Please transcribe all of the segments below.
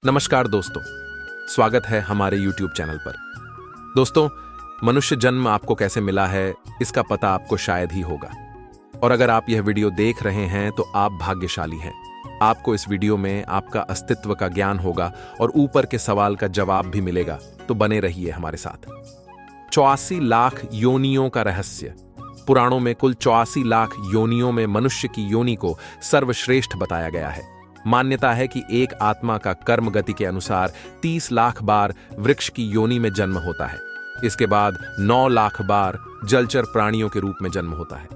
नमस्कार दोस्तों, स्वागत है हमारे YouTube चैनल पर। दोस्तों, मनुष्य जन्म आपको कैसे मिला है, इसका पता आपको शायद ही होगा। और अगर आप यह वीडियो देख रहे हैं तो आप भाग्यशाली हैं। आपको इस वीडियो में आपका अस्तित्व का ज्ञान होगा और ऊपर के सवाल का जवाब भी मिलेगा, तो बने रहिए हमारे साथ। 84 लाख योनियों का रहस्य। पुराणों में कुल 84 लाख योनियों में मनुष्य की योनि को सर्वश्रेष्ठ बताया गया है। मान्यता है कि एक आत्मा का कर्म गति के अनुसार 30 लाख बार वृक्ष की योनि में जन्म होता है। इसके बाद 9 लाख बार जलचर प्राणियों के रूप में जन्म होता है,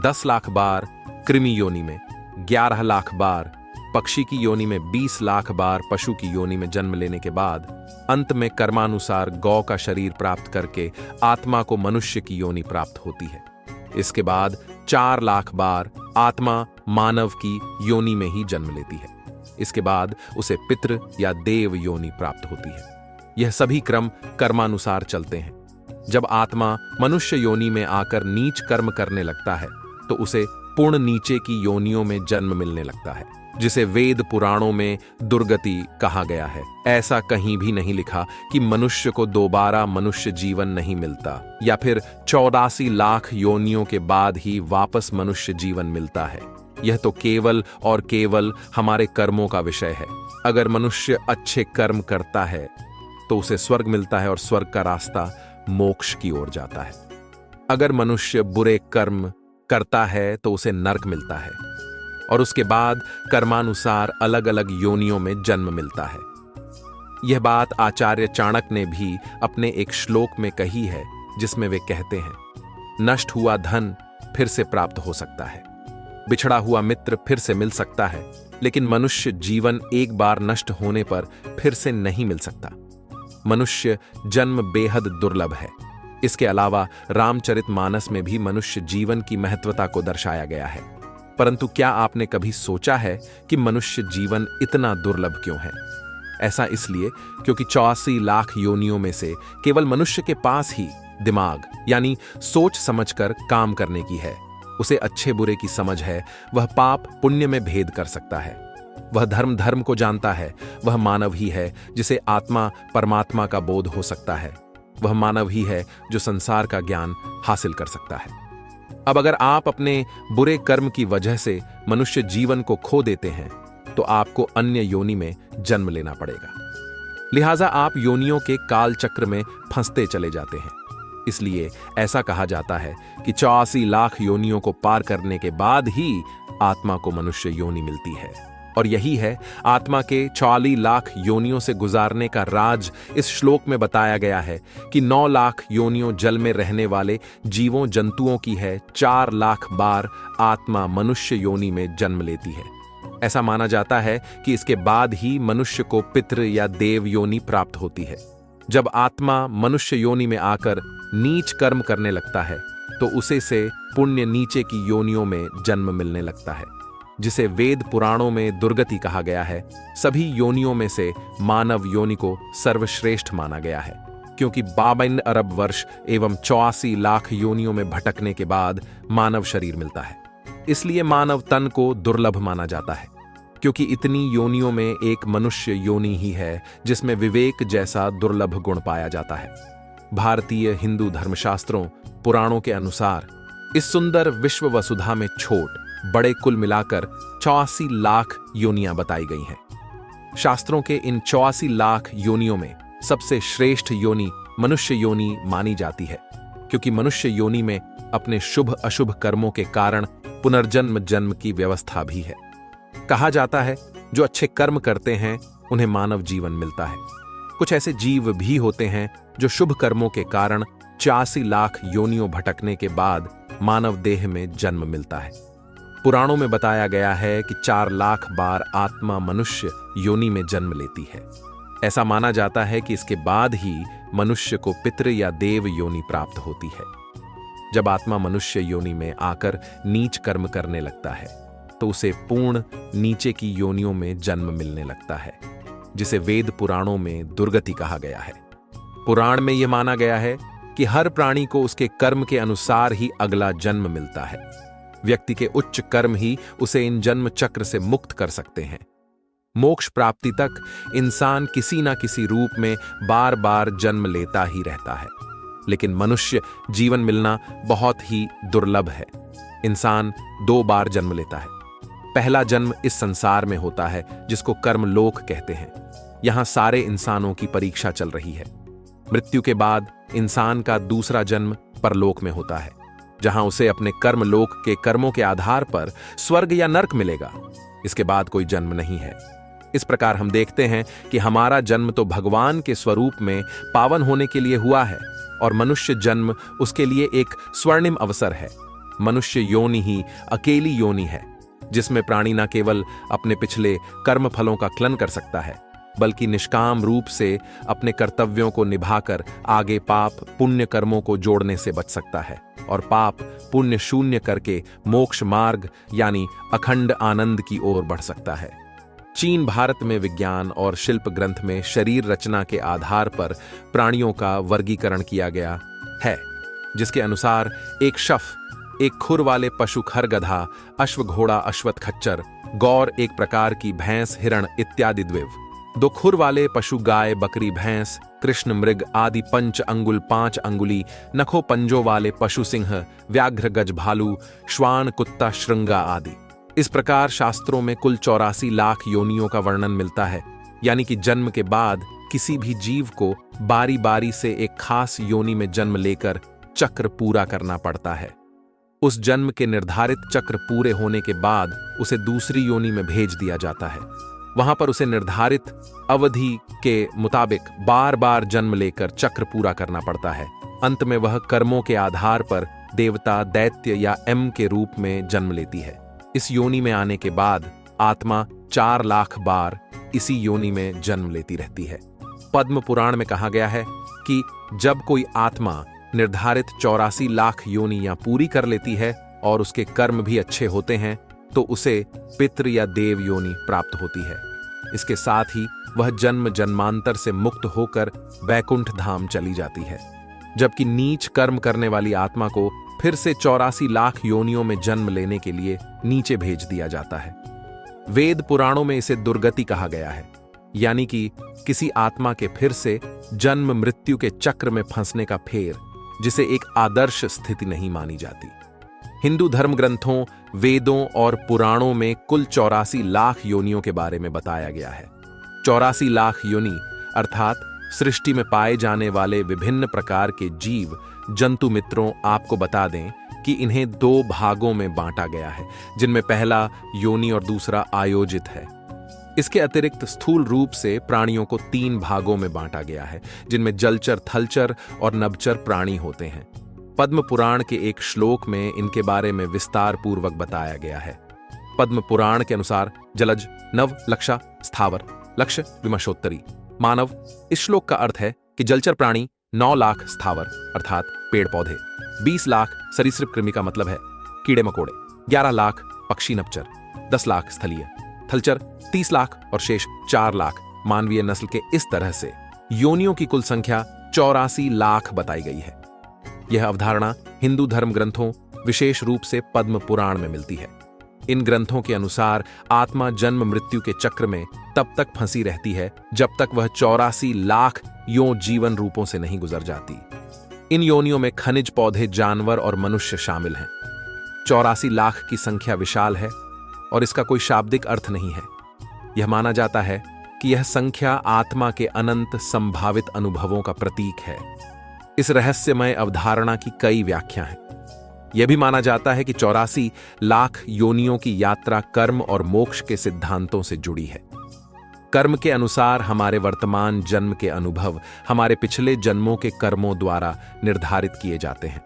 10 लाख बार कृमि योनि में, 11 लाख बार पक्षी की योनि में, 20 लाख बार पशु की योनि में जन्म लेने के बाद अंत में कर्मानुसार गौ का शरीर प्राप्त करके आत्मा को मनुष्य की योनि प्राप्त होती है। इसके बाद 4 लाख बार आत्मा मानव की योनि में ही जन्म लेती है। इसके बाद उसे पितृ या देव योनि प्राप्त होती है। यह सभी क्रम कर्मानुसार चलते हैं। जब आत्मा मनुष्य योनि में आकर नीच कर्म करने लगता है तो उसे पूर्ण नीचे की योनियों में जन्म मिलने लगता है, जिसे वेद पुराणों में दुर्गति कहा गया है। ऐसा कहीं भी नहीं लिखा कि मनुष्य को दोबारा मनुष्य जीवन नहीं मिलता या फिर 84 लाख योनियों के बाद ही वापस मनुष्य जीवन मिलता है। यह तो केवल और केवल हमारे कर्मों का विषय है। अगर मनुष्य अच्छे कर्म करता है तो उसे स्वर्ग मिलता है और स्वर्ग का रास्ता मोक्ष की ओर जाता है। अगर मनुष्य बुरे कर्म करता है तो उसे नरक मिलता है और उसके बाद कर्मानुसार अलग अलग योनियों में जन्म मिलता है। यह बात आचार्य चाणक्य ने भी अपने एक श्लोक में कही है, जिसमें वे कहते हैं, नष्ट हुआ धन फिर से प्राप्त हो सकता है, बिछड़ा हुआ मित्र फिर से मिल सकता है, लेकिन मनुष्य जीवन एक बार नष्ट होने पर फिर से नहीं मिल सकता। मनुष्य जन्म बेहद दुर्लभ है। इसके अलावा रामचरितमानस में भी मनुष्य जीवन की महत्वता को दर्शाया गया है। परंतु क्या आपने कभी सोचा है कि मनुष्य जीवन इतना दुर्लभ क्यों है? ऐसा इसलिए क्योंकि 84 लाख योनियों में से केवल मनुष्य के पास ही दिमाग यानी सोच समझकर काम करने की है। उसे अच्छे बुरे की समझ है। वह पाप पुण्य में भेद कर सकता है। वह धर्म को जानता है। वह मानव ही है जिसे आत्मा परमात्मा का बोध हो सकता है। वह मानव ही है जो संसार का ज्ञान हासिल कर सकता है। अब अगर आप अपने बुरे कर्म की वजह से मनुष्य जीवन को खो देते हैं तो आपको अन्य योनि में जन्म लेना पड़ेगा। लिहाजा आप योनियों के काल चक्र में फंसते चले जाते हैं। इसलिए ऐसा कहा जाता है कि 84 लाख योनियों को पार करने के बाद ही आत्मा को मनुष्य योनि मिलती है। और यही है आत्मा के 44 लाख योनियों से गुजारने का राज। इस श्लोक में बताया गया है कि 9 लाख योनियों जल में रहने वाले जीवों जंतुओं की है, 4 लाख बार आत्मा मनुष्य योनि में जन्म लेती है। ऐसा माना जाता है कि इसके बाद ही मनुष्य को पितृ या देव योनि प्राप्त होती है। जब आत्मा मनुष्य योनि में आकर नीच कर्म करने लगता है तो उसे से पुण्य नीचे की योनियों में जन्म मिलने लगता है, जिसे वेद पुराणों में दुर्गति कहा गया है। सभी योनियों में से मानव योनि को सर्वश्रेष्ठ माना गया है, क्योंकि 52 अरब वर्ष एवं 84 लाख योनियों में भटकने के बाद मानव शरीर मिलता है। इसलिए मानव तन को दुर्लभ माना जाता है, क्योंकि इतनी योनियों में एक मनुष्य योनि ही है जिसमें विवेक जैसा दुर्लभ गुण पाया जाता है। भारतीय हिंदू धर्मशास्त्रों पुराणों के अनुसार इस सुंदर विश्व वसुधा में छोट बड़े कुल मिलाकर 84 लाख योनियां बताई गई हैं। शास्त्रों के इन 84 लाख योनियों में सबसे श्रेष्ठ योनि मनुष्य योनि मानी जाती है, क्योंकि मनुष्य योनि में अपने शुभ अशुभ कर्मों के कारण पुनर्जन्म जन्म की व्यवस्था भी है। कहा जाता है जो अच्छे कर्म करते हैं उन्हें मानव जीवन मिलता है। कुछ ऐसे जीव भी होते हैं जो शुभ कर्मों के कारण 84 लाख योनियों भटकने के बाद मानव देह में जन्म मिलता है। पुराणों में बताया गया है कि 4 लाख बार आत्मा मनुष्य योनि में जन्म लेती है। ऐसा माना जाता है कि इसके बाद ही मनुष्य को पितृ या देव योनि प्राप्त होती है। जब आत्मा मनुष्य योनि में आकर नीच कर्म करने लगता है तो उसे पूर्ण नीचे की योनियों में जन्म मिलने लगता है, जिसे वेद पुराणों में दुर्गति कहा गया है। पुराण में यह माना गया है कि हर प्राणी को उसके कर्म के अनुसार ही अगला जन्म मिलता है। व्यक्ति के उच्च कर्म ही उसे इन जन्म चक्र से मुक्त कर सकते हैं। मोक्ष प्राप्ति तक इंसान किसी ना किसी रूप में बार बार जन्म लेता ही रहता है, लेकिन मनुष्य जीवन मिलना बहुत ही दुर्लभ है। इंसान 2 बार जन्म लेता है। पहला जन्म इस संसार में होता है जिसको कर्मलोक कहते हैं। यहां सारे इंसानों की परीक्षा चल रही है। मृत्यु के बाद इंसान का दूसरा जन्म परलोक में होता है, जहां उसे अपने कर्मलोक के कर्मों के आधार पर स्वर्ग या नर्क मिलेगा। इसके बाद कोई जन्म नहीं है। इस प्रकार हम देखते हैं कि हमारा जन्म तो भगवान के स्वरूप में पावन होने के लिए हुआ है और मनुष्य जन्म उसके लिए एक स्वर्णिम अवसर है। मनुष्य योनि ही अकेली योनि है जिसमें प्राणी न केवल अपने पिछले कर्म फलों का क्लन कर सकता है, बल्कि निष्काम रूप से अपने कर्तव्यों को निभाकर आगे पाप पुण्य कर्मों को जोड़ने से बच सकता है और पाप पुण्य शून्य करके मोक्ष मार्ग यानी अखंड आनंद की ओर बढ़ सकता है। चीन भारत में विज्ञान और शिल्प ग्रंथ में शरीर रचना के आधार पर प्राणियों का वर्गीकरण किया गया है, जिसके अनुसार एक शफ, एक खुर वाले पशु खरगधा, अश्व घोड़ा अश्वत्थ खच्चर, गौर एक प्रकार की भैंस हिरण इत्यादि द्विव, 2 खुर वाले पशु गाय बकरी भैंस, कृष्ण मृग आदि 5 अंगुल 5 अंगुली नखों पंजों वाले पशु सिंह, व्याघ्र गज भालू, श्वान कुत्ता श्रृंगा आदि। इस प्रकार शास्त्रों में कुल 84 लाख योनियों का वर्णन मिलता है, यानी कि जन्म के बाद किसी भी जीव को बारी बारी से एक खास योनि में जन्म लेकर चक्र पूरा करना पड़ता है। उस जन्म के निर्धारित चक्र पूरे होने के बाद उसे दूसरी योनि में भेज दिया जाता है। वहां पर उसे निर्धारित अवधि के मुताबिक बार बार जन्म लेकर चक्र पूरा करना पड़ता है। अंत में वह कर्मों के आधार पर देवता, दैत्य या एम के रूप में जन्म लेती है। इस योनि में आने के बाद आत्मा 4 लाख बार इसी योनि में जन्म लेती रहती है। पद्म पुराण में कहा गया है कि जब कोई आत्मा निर्धारित 84 लाख योनियां पूरी कर लेती है और उसके कर्म भी अच्छे होते हैं तो उसे पितृ या देव योनि प्राप्त होती है। इसके साथ ही वह जन्म जन्मांतर से मुक्त होकर वैकुंठ धाम चली जाती है, जबकि नीच कर्म करने वाली आत्मा को फिर से 84 लाख योनियों में जन्म लेने के लिए नीचे भेज दिया जाता है। वेद पुराणों में इसे दुर्गति कहा गया है, यानी कि किसी आत्मा के फिर से जन्म मृत्यु के चक्र में फंसने का फेर, जिसे एक आदर्श स्थिति नहीं मानी जाती। हिंदू धर्म ग्रंथों, वेदों और पुराणों में कुल 84 लाख योनियों के बारे में बताया गया है। 84 लाख योनि अर्थात सृष्टि में पाए जाने वाले विभिन्न प्रकार के जीव जंतु मित्रों, आपको बता दें कि इन्हें 2 भागों में बांटा गया है, जिनमें पहला योनि और दूसरा आयोजित है। इसके अतिरिक्त स्थूल रूप से प्राणियों को 3 भागों में बांटा गया है, जिनमें जलचर, थलचर और नभचर प्राणी होते हैं। पद्म पुराण के एक श्लोक में इनके बारे में विस्तार पूर्वक बताया गया है। पद्म पुराण के अनुसार जलज, नव, लक्षा, स्थावर, लक्ष्य, विमशोत्तरी, मानव। इस श्लोक का अर्थ है कि जलचर प्राणी 9 लाख, स्थावर अर्थात पेड़ पौधे, 20 लाख सरीसृप कृमि का मतलब है कीड़े मकोड़े, 11 लाख पक्षी नभचर, 10 लाख स्थलीय, थलचर 30 लाख और शेष 4 लाख मानवीय नस्ल के। इस तरह से योनियों की कुल संख्या 84 लाख बताई गई है। यह अवधारणा हिंदू धर्म ग्रंथों, विशेष रूप से पद्म पुराण में मिलती है। इन ग्रंथों के अनुसार आत्मा जन्म मृत्यु के चक्र में तब तक फंसी रहती है जब तक वह 84 लाख जीवन रूपों से नहीं गुजर जाती। इन योनियों में खनिज, पौधे, जानवर और मनुष्य शामिल हैं। 84 लाख की संख्या विशाल है और इसका कोई शाब्दिक अर्थ नहीं है। यह माना जाता है कि यह संख्या आत्मा के अनंत संभावित अनुभवों का प्रतीक है। इस रहस्यमय अवधारणा की कई व्याख्या हैं। यह भी माना जाता है कि 84 लाख योनियों की यात्रा कर्म और मोक्ष के सिद्धांतों से जुड़ी है। कर्म के अनुसार हमारे वर्तमान जन्म के अनुभव हमारे पिछले जन्मों के कर्मों द्वारा निर्धारित किए जाते हैं।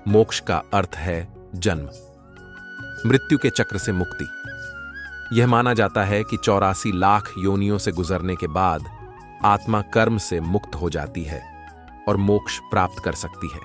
मोक्ष का अर्थ है जन्म, मृत्यु के चक्र से मुक्ति। यह माना जाता है कि 84 लाख योनियों से गुजरने के बाद आत्मा कर्म से मुक्त हो जाती है और मोक्ष प्राप्त कर सकती है।